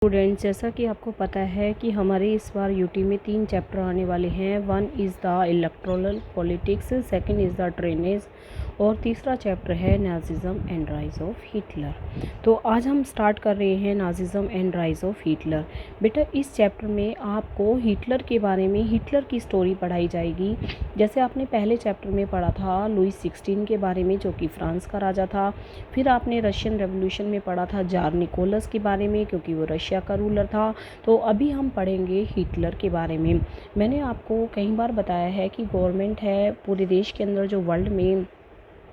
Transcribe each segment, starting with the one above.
Students, जैसा कि आपको पता है कि हमारे इस बार यूटी में 3 चैप्टर आने वाले हैं। One is the electoral politics, second is the drainage और तीसरा चैप्टर है Nazism and rise of Hitler. तो आज हम स्टार्ट कर रहे हैं Nazism and rise of Hitler. बेटा, इस चैप्टर में आपको हिटलर के बारे में, हिटलर की स्टोरी पढ़ाई जाएगी। जैसे आपने पहले चैप्टर में पढ़ा था लुईस 16 के बारे में, जो कि फ्रांस का राजा था। फिर आपने रशियन रेवोल्यूशन में पढ़ा था जार निकोलस के बारे में, क्योंकि वो रशिया का रूलर था। तो अभी हम पढ़ेंगे हिटलर के बारे में। मैंने आपको कई बार बताया है कि गवर्नमेंट है पूरे देश के अंदर, जो वर्ल्ड में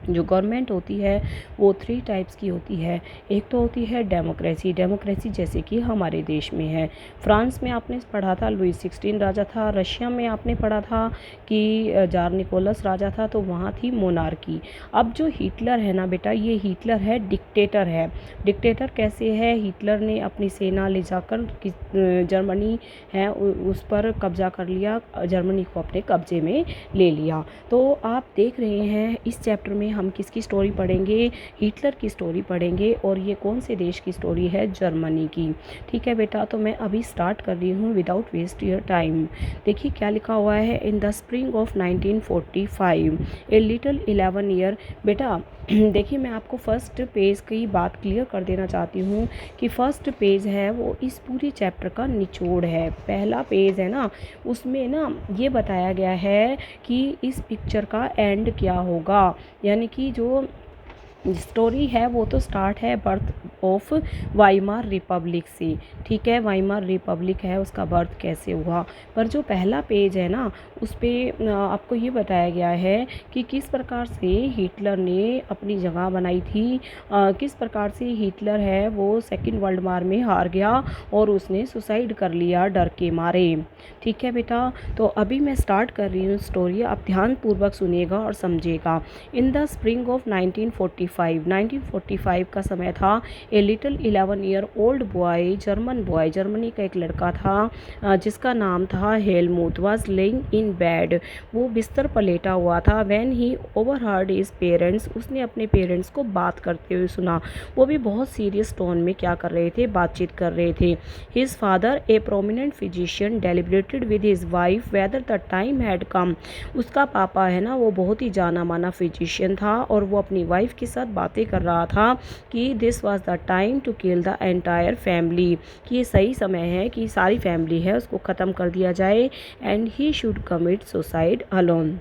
जो गवर्नमेंट होती है वो 3 टाइप्स की होती है। एक तो होती है डेमोक्रेसी, डेमोक्रेसी जैसे कि हमारे देश में है। फ्रांस में आपने पढ़ा था लुईस 16 राजा था। रशिया में आपने पढ़ा था कि जार निकोलस राजा था, तो वहाँ थी मोनार्की। अब जो हिटलर है ना बेटा, ये हिटलर है, डिक्टेटर है। डिक्टेटर कैसे है? हिटलर ने अपनी सेना ले जाकर जर्मनी है उस पर कब्जा कर लिया, जर्मनी को अपने कब्जे में ले लिया। तो आप देख रहे हैं इस चैप्टर में हम किसकी स्टोरी पढ़ेंगे? हिटलर की स्टोरी पढ़ेंगे। और ये कौन से देश की स्टोरी है? जर्मनी की। ठीक है बेटा, तो मैं अभी स्टार्ट कर रही हूँ विदाउट वेस्ट योर टाइम। देखिए क्या लिखा हुआ है। In the spring of 1945 a little 11 year. बेटा देखिए, मैं आपको फर्स्ट पेज की बात क्लियर कर देना चाहती हूँ कि फर्स्ट पेज है वो इस पूरी चैप्टर का निचोड़ है। पहला पेज है ना, उसमें ना ये बताया गया है कि इस पिक्चर का एंड क्या होगा। यानी कि जो स्टोरी है वो तो स्टार्ट है बर्थ ऑफ वाइमार रिपब्लिक से। ठीक है, वाइमार रिपब्लिक है, उसका बर्थ कैसे हुआ। पर जो पहला पेज है ना, उस पर आपको ये बताया गया है कि किस प्रकार से हिटलर ने अपनी जगह बनाई थी, किस प्रकार से हिटलर है वो सेकेंड वर्ल्ड वार में हार गया और उसने सुसाइड कर लिया डर के मारे। ठीक है बेटा, तो अभी मैं स्टार्ट कर रही हूँ स्टोरी, आप ध्यानपूर्वक सुनिएगा और समझिएगा। इन द स्प्रिंग ऑफ 1945 का समय था। A little 11 year old boy, German boy, Germany का एक लड़का था जिसका नाम था हेलमुथ, वाज लेइंग इन बेड। वो बिस्तर पर लेटा हुआ था। When he overheard his parents, उसने अपने पेरेंट्स को बात करते हुए सुना। वो भी बहुत सीरियस टोन में क्या कर रहे थे? बातचीत कर रहे थे। His father a prominent physician deliberated with his wife whether the time had come. उसका पापा है ना, वो बहुत ही जाना माना फिजिशियन था और वो अपनी वाइफ के साथ बातें कर रहा था कि this was the time to kill the entire family, कि ये सही समय है कि सारी फैमिली है उसको ख़त्म कर दिया जाए। And he should commit suicide alone,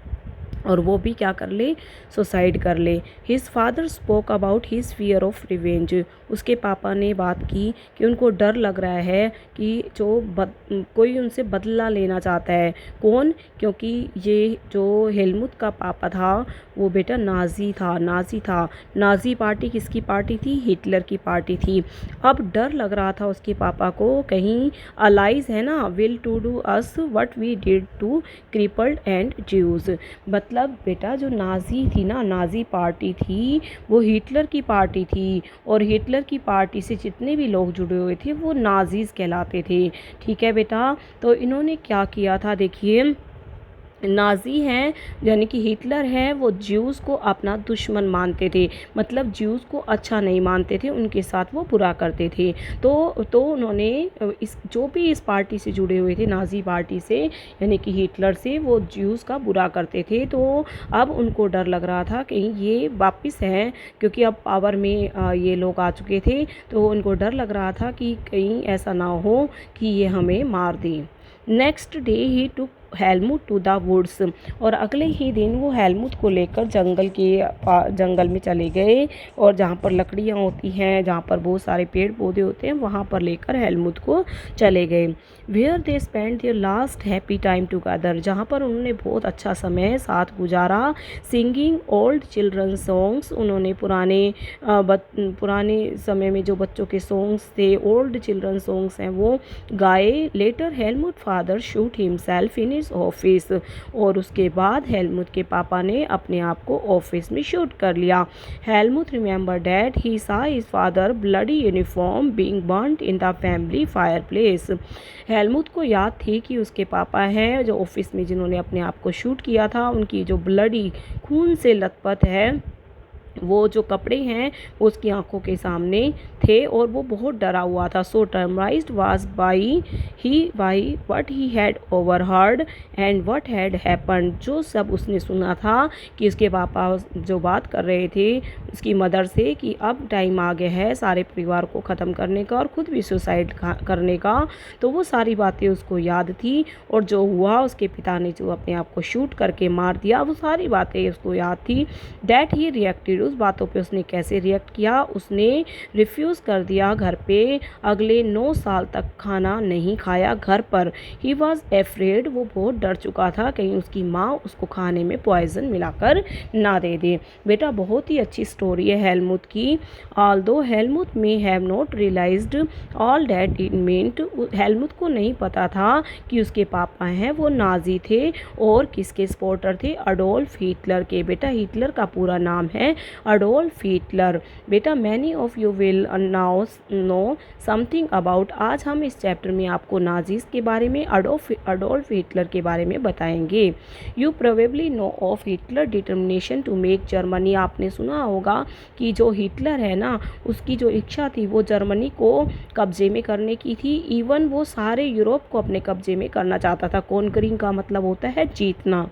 और वो भी क्या कर ले? सुसाइड कर ले। His father spoke about his fear of revenge. उसके पापा ने बात की कि उनको डर लग रहा है कि कोई उनसे बदला लेना चाहता है। कौन? क्योंकि ये जो हेलमुथ का पापा था वो बेटा नाजी था, नाजी था। नाजी पार्टी किसकी पार्टी थी? हिटलर की पार्टी थी। अब डर लग रहा था उसके पापा को, कहीं अलाइज है ना, will to do us what we did to crippled and Jews. मतलब बेटा जो नाजी थी ना, नाजी पार्टी थी, वो हिटलर की पार्टी थी और हिटलर की पार्टी से जितने भी लोग जुड़े हुए थे वो नाजीज कहलाते थे। ठीक है बेटा, तो इन्होंने क्या किया था? देखिए, नाजी हैं यानी कि हिटलर है, वो ज्यूज़ को अपना दुश्मन मानते थे। मतलब ज्यूज़ को अच्छा नहीं मानते थे, उनके साथ वो बुरा करते थे। तो उन्होंने इस जो भी इस पार्टी से जुड़े हुए थे, नाजी पार्टी से यानी कि हिटलर से, वो ज्यूज़ का बुरा करते थे। तो अब उनको डर लग रहा था कहीं ये वापस हैं, क्योंकि अब पावर में ये लोग आ चुके थे, तो उनको डर लग रहा था कि कहीं ऐसा ना हो कि ये हमें मार दें। नेक्स्ट डे ही took Helmuth to the woods, और अगले ही दिन वो हेलमुथ को लेकर जंगल में चले गए, और जहाँ पर लकड़ियाँ होती हैं, जहाँ पर बहुत सारे पेड़ पौधे होते हैं, वहाँ पर लेकर हेलमुथ को चले गए। Where they spend their last happy time together, जहाँ पर उन्होंने बहुत अच्छा समय साथ गुजारा। सिंगिंग ओल्ड चिल्ड्रन सॉन्ग्स, उन्होंने पुराने समय में जो बच्चों के सॉन्ग्स थे, ओल्ड चिल्ड्रन सॉन्ग्स हैं, वो गाए। Later Helmuth father shoot himself in his office, और उसके बाद हेलमुथ के पापा ने अपने आप को ऑफिस में शूट कर लिया। हेलमुथ remember that he saw his father bloody uniform being burnt in the family fireplace. Helmuth को याद थी कि उसके पापा हैं जो ऑफिस में जिन्होंने अपने आप को शूट किया था, उनकी जो ब्लडी खून से लथपथ है वो जो कपड़े हैं वो उसकी आंखों के सामने थे और वो बहुत डरा हुआ था। So terrorised was by what he had overheard and what had happened. जो सब उसने सुना था कि उसके पापा जो बात कर रहे थे उसकी मदर से कि अब टाइम आ गया है सारे परिवार को ख़त्म करने का और ख़ुद भी सुसाइड करने का, तो वो सारी बातें उसको याद थी। और जो हुआ उसके पिता ने जो अपने आप को शूट करके मार दिया, वो सारी बातें उसको याद थी। दैट ही रिएक्टेड, उस बातों पे उसने कैसे रिएक्ट किया। उसने रिफ्यूज़ कर दिया घर पे, अगले 9 साल तक खाना नहीं खाया घर पर। ही वॉज एफ्रेड, वो बहुत डर चुका था कहीं उसकी माँ उसको खाने में पॉइजन मिलाकर ना दे दे। बेटा बहुत ही अच्छी स्टोरी है हेलमुथ की। Although Helmuth may have not realised all that it meant, Helmuth को नहीं पता था कि उसके पापा हैं वो नाजी थे और किसके सपोर्टर थे, अडोल्फ हिटलर के। बेटा हिटलर का पूरा नाम है अडोल्फ हिटलर। बेटा many of you will now know something about, आज हम इस चैप्टर में आपको नाजीज के बारे में, अडोल्फ हिटलर के बारे में बताएंगे। You probably know of Hitler determination to make Germany, आपने सुना होगा कि जो हिटलर है ना उसकी जो इच्छा थी वो जर्मनी को कब्जे में करने की थी। इवन वो सारे यूरोप को अपने कब्जे में करना चाहता था। कॉन्करिंग का मतलब होता है जीतना।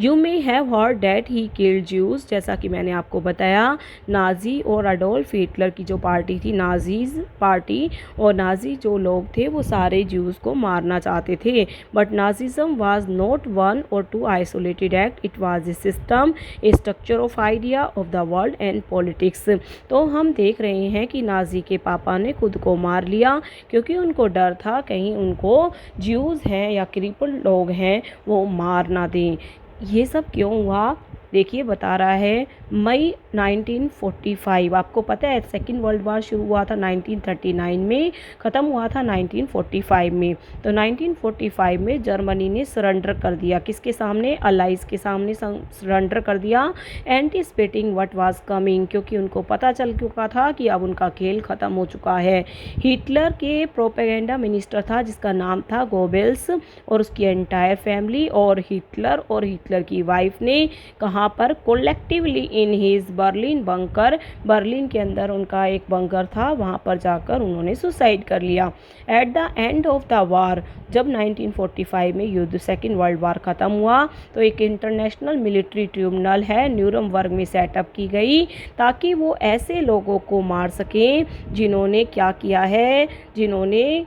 You may have heard that he killed Jews, जैसा कि मैंने आपको बताया नाजी और अडोल्फ हिटलर की जो पार्टी थी नाजीज पार्टी, और नाजी जो लोग थे वो सारे ज्यूज़ को मारना चाहते थे। But Nazism was not one और two isolated act, it was a system, a structure of idea of the world and politics. तो हम देख रहे हैं कि नाजी के पापा ने खुद को मार लिया क्योंकि उनको डर था कहीं उनको ज्यूज़ हैं या क्रिपल लोग हैं वो मार ना दें। ये सब क्यों हुआ देखिए बता रहा है मई 1945। आपको पता है सेकेंड वर्ल्ड वार शुरू हुआ था 1939 में, ख़त्म हुआ था 1945 में। तो 1945 में जर्मनी ने सरेंडर कर दिया, किसके सामने, अलाइज के सामने सरेंडर कर दिया, एंटिसिपेटिंग व्हाट वाज कमिंग, क्योंकि उनको पता चल चुका था कि अब उनका खेल ख़त्म हो चुका है। हिटलर के प्रोपेगेंडा मिनिस्टर था जिसका नाम था गोबेल्स और उसकी एंटायर फैमिली, और हिटलर की वाइफ ने कहाँ पर collectively in his Berlin bunker, Berlin के अंदर उनका एक बंकर था, वहाँ पर जाकर उन्होंने सुसाइड कर लिया। At the end of the war, जब 1945 में युद्ध सेकेंड वर्ल्ड वार ख़त्म हुआ तो एक इंटरनेशनल मिलिट्री ट्रिब्यूनल है न्यूरमबर्ग में सेटअप की गई ताकि वो ऐसे लोगों को मार सकें जिन्होंने क्या किया है, जिन्होंने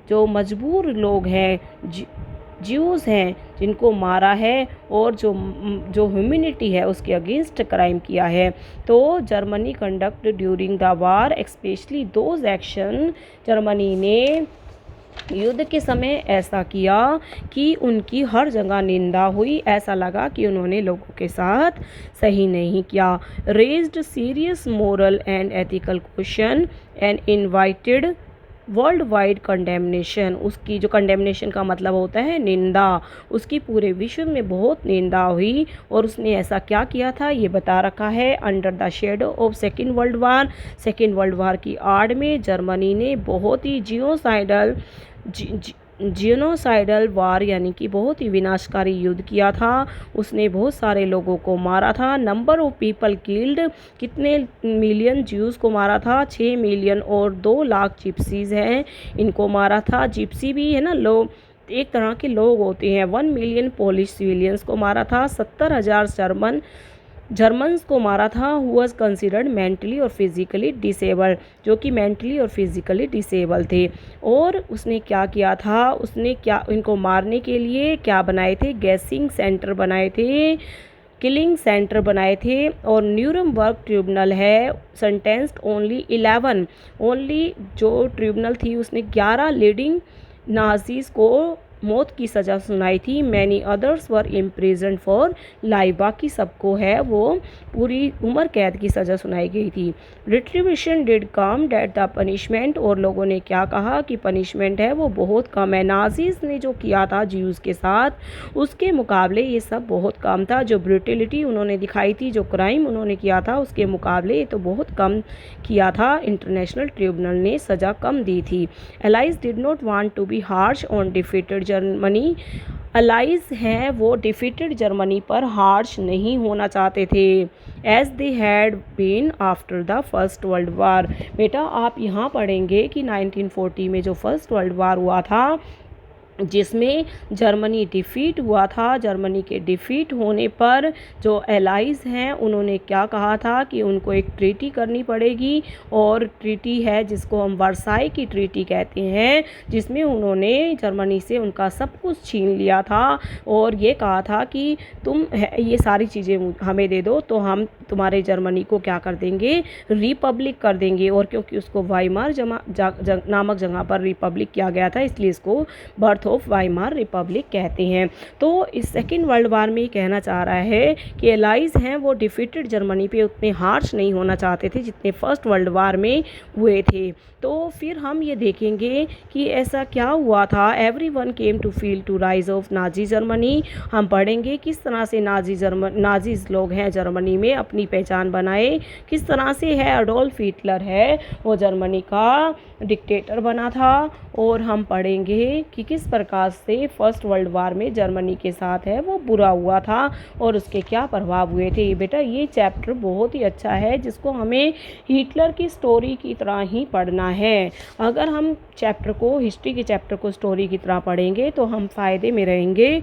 जो मजबूर लोग हैं ज्यूज़ हैं जिनको मारा है और जो ह्यूमैनिटी है उसके अगेंस्ट क्राइम किया है। तो Germany conduct during the war specially those action, Germany ने युद्ध के समय ऐसा किया कि उनकी हर जगह निंदा हुई, ऐसा लगा कि उन्होंने लोगों के साथ सही नहीं किया। Raised serious moral and ethical question and invited world wide condemnation, उसकी जो कंडेमनेशन का मतलब होता है निंदा, उसकी पूरे विश्व में बहुत निंदा हुई। और उसने ऐसा क्या किया था ये बता रखा है। Under the shadow of second world war की आड़ में जर्मनी ने बहुत ही जिनोसाइडल वार यानी कि बहुत ही विनाशकारी युद्ध किया था। उसने बहुत सारे लोगों को मारा था। नंबर ऑफ पीपल किल्ड, कितने मिलियन ज्यूज़ को मारा था, 6 मिलियन, और 2 लाख जिप्सीज हैं इनको मारा था। जिप्सी भी है ना लोग, एक तरह के लोग होते हैं। 1 मिलियन पोलिश सिविलियंस को मारा था। 70,000 जर्मन्स को मारा था हु वॉज कंसिडर्ड मेंटली और फिज़िकली डिसेबल्ड, जो कि मेंटली और फिज़िकली डिसेबल थे। और उसने क्या किया था, उसने क्या इनको मारने के लिए क्या बनाए थे, गैसिंग सेंटर बनाए थे, किलिंग सेंटर बनाए थे। और न्यूरमबर्ग ट्रिब्यूनल है सेंटेंस्ड ओनली जो ट्रिब्यूनल थी उसने 11 लीडिंग नाजीज को मौत की सज़ा सुनाई थी। Many others were imprisoned for life, बाकी सबको है वो पूरी उम्र कैद की सज़ा सुनाई गई थी। Retribution did commute the punishment, और लोगों ने क्या कहा कि पनिशमेंट है वो बहुत कम है। नाजीज ने जो किया था ज्यूज़ के साथ उसके मुकाबले ये सब बहुत कम था। जो ब्रूटिलिटी उन्होंने दिखाई थी, जो क्राइम उन्होंने किया था उसके मुकाबले ये तो बहुत कम किया था। इंटरनेशनल ट्रिब्यूनल ने सज़ा कम दी थी। Allies did not want to be harsh on defeated Germany, allies हैं वो डिफीटेड जर्मनी पर हार्श नहीं होना चाहते थे as they had been after the first world war. बेटा आप यहाँ पढ़ेंगे कि 1940 में जो फर्स्ट वर्ल्ड वार हुआ था जिसमें जर्मनी डिफ़ीट हुआ था, जर्मनी के डिफ़ीट होने पर जो एलाइज़ हैं उन्होंने क्या कहा था कि उनको एक ट्रीटी करनी पड़ेगी, और ट्रीटी है जिसको हम वर्साई की ट्रीटी कहते हैं, जिसमें उन्होंने जर्मनी से उनका सब कुछ छीन लिया था और ये कहा था कि तुम ये सारी चीज़ें हमें दे दो तो हम तुम्हारे जर्मनी को क्या कर देंगे, रिपब्लिक कर देंगे। और क्योंकि उसको वाइमार नामक जगह पर रिपब्लिक किया गया था इसलिए इसको बर्थ ऑफ वाइमार रिपब्लिक कहते हैं। तो इस सेकेंड वर्ल्ड वार में कहना चाह रहा है कि एलाइज हैं वो डिफीटेड जर्मनी पे उतने हार्श नहीं होना चाहते थे जितने फर्स्ट वर्ल्ड वार में हुए थे। तो फिर हम ये देखेंगे कि ऐसा क्या हुआ था। Everyone came to feel to rise of Nazi Germany. हम पढ़ेंगे किस तरह से नाजीज लोग हैं जर्मनी में अपनी पहचान बनाए, किस तरह से है अडोल्फ हिटलर है वो जर्मनी का डिक्टेटर बना था, और हम पढ़ेंगे कि किस प्रकार से फर्स्ट वर्ल्ड वार में जर्मनी के साथ है वो बुरा हुआ था और उसके क्या प्रभाव हुए थे। बेटा ये चैप्टर बहुत ही अच्छा है जिसको हमें हिटलर की स्टोरी की तरह ही पढ़ना है। अगर हम चैप्टर को, हिस्ट्री के चैप्टर को स्टोरी की तरह पढ़ेंगे तो हम फ़ायदे में रहेंगे।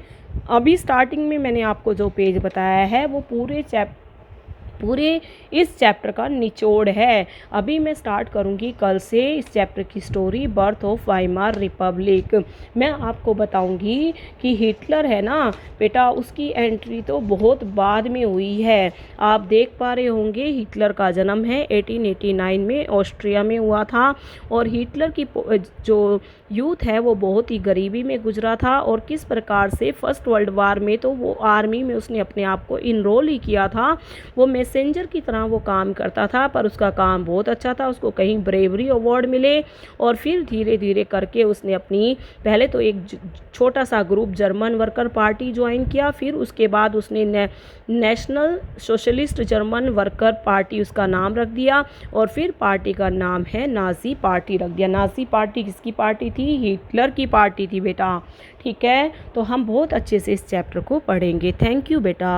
अभी स्टार्टिंग में मैंने आपको जो पेज बताया है वो पूरे इस चैप्टर का निचोड़ है। अभी मैं स्टार्ट करूंगी कल से इस चैप्टर की story, birth of Weimar Republic. मैं आपको बताऊंगी कि हिटलर है ना बेटा, उसकी एंट्री तो बहुत बाद में हुई है। आप देख पा रहे होंगे हिटलर का जन्म है 1889 में ऑस्ट्रिया में हुआ था, और हिटलर की जो यूथ है वो बहुत ही गरीबी में गुजरा था, और किस प्रकार से फर्स्ट वर्ल्ड वार में तो वो आर्मी में उसने अपने आप को इनरोल ही किया था। वो मैसेंजर की तरह वो काम करता था, पर उसका काम बहुत अच्छा था, उसको कहीं ब्रेवरी अवार्ड मिले, और फिर धीरे धीरे करके उसने अपनी पहले तो एक छोटा सा group German worker party join किया, फिर उसके बाद उसने national socialist German worker party उसका नाम रख दिया, और फिर पार्टी का नाम है नाज़ी पार्टी रख दिया। नाज़ी पार्टी किसकी पार्टी थी? हिटलर की पार्टी थी बेटा। ठीक है, तो हम बहुत अच्छे से इस चैप्टर को पढ़ेंगे। थैंक यू बेटा।